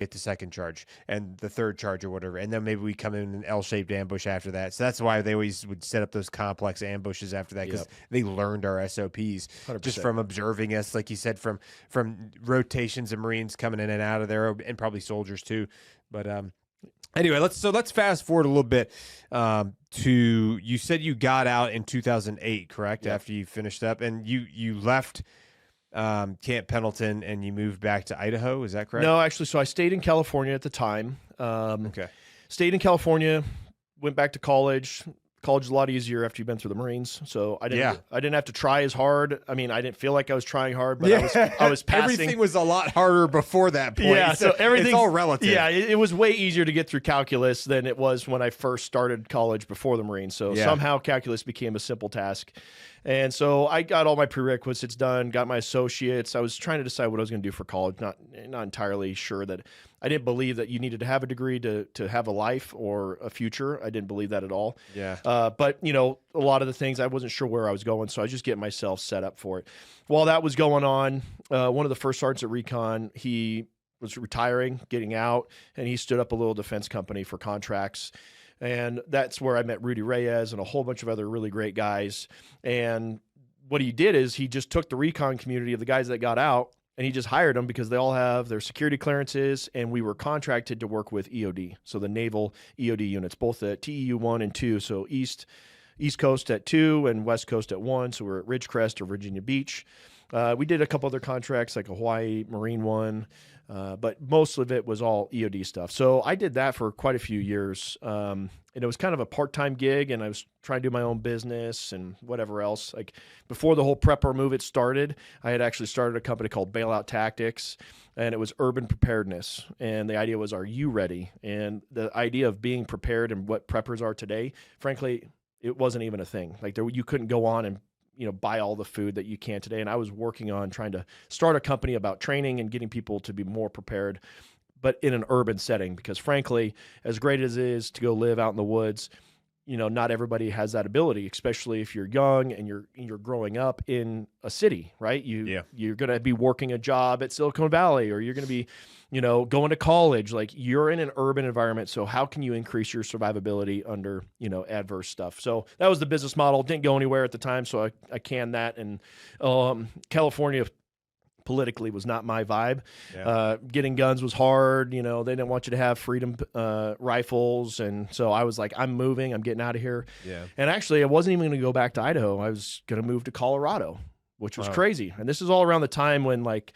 get the second charge and the third charge or whatever. And then maybe we come in an L-shaped ambush after that. So that's why they always would set up those complex ambushes after that, because Yep. they learned our SOPs just 100%. from observing us, like you said, from rotations of Marines coming in and out of there, and probably soldiers too. But anyway, let's fast forward a little bit to, you said you got out in 2008, correct? Yep. After you finished up, and you left Camp Pendleton and you moved back to Idaho. Is that correct? No, actually, so I stayed in California at the time. Okay. Stayed in California, went back to college. College is a lot easier after you've been through the Marines. So I didn't have to try as hard. I mean, I didn't feel like I was trying hard, but I was passing. Everything was a lot harder before that point. Yeah, so everything's it's all relative. Yeah, it was way easier to get through calculus than it was when I first started college before the Marines. So somehow calculus became a simple task. And so I got all my prerequisites done, got my associates. I was trying to decide what I was going to do for college, not entirely sure that I didn't believe that you needed to have a degree to have a life or a future. I didn't believe that at all. Yeah. But, you know, a lot of the things I wasn't sure where I was going, so I was just getting myself set up for it. While that was going on, one of the first sergeants at Recon, he was retiring, getting out, and he stood up a little defense company for contracts. And that's where I met Rudy Reyes and a whole bunch of other really great guys. And what he did is he just took the recon community of the guys that got out and he just hired them because they all have their security clearances, and we were contracted to work with EOD. So the naval EOD units, both at TEU 1 and 2. So East Coast at 2 and West Coast at 1. So we're at Ridgecrest or Virginia Beach. We did a couple other contracts like a Hawaii Marine one, but most of it was all EOD stuff. So I did that for quite a few years. And it was kind of a part-time gig, and I was trying to do my own business and whatever else. Like before the whole prepper movement started, I had actually started a company called Bailout Tactics, and it was urban preparedness. And the idea was, are you ready? And the idea of being prepared and what preppers are today, frankly, it wasn't even a thing. Like you couldn't go on and buy all the food that you can today. And I was working on trying to start a company about training and getting people to be more prepared, but in an urban setting, because frankly, as great as it is to go live out in the woods, not everybody has that ability, especially if you're young and you're growing up in a city, right? You're going to be working a job at Silicon Valley, or you're going to be, going to college. Like you're in an urban environment. So how can you increase your survivability under, adverse stuff? So that was the business model. Didn't go anywhere at the time. So I canned that. And California politically was not my vibe. Yeah. Getting guns was hard. They didn't want you to have freedom rifles. And so I was like, I'm moving, I'm getting out of here. Yeah. And actually I wasn't even going to go back to Idaho. I was going to move to Colorado, which was crazy. And this is all around the time when like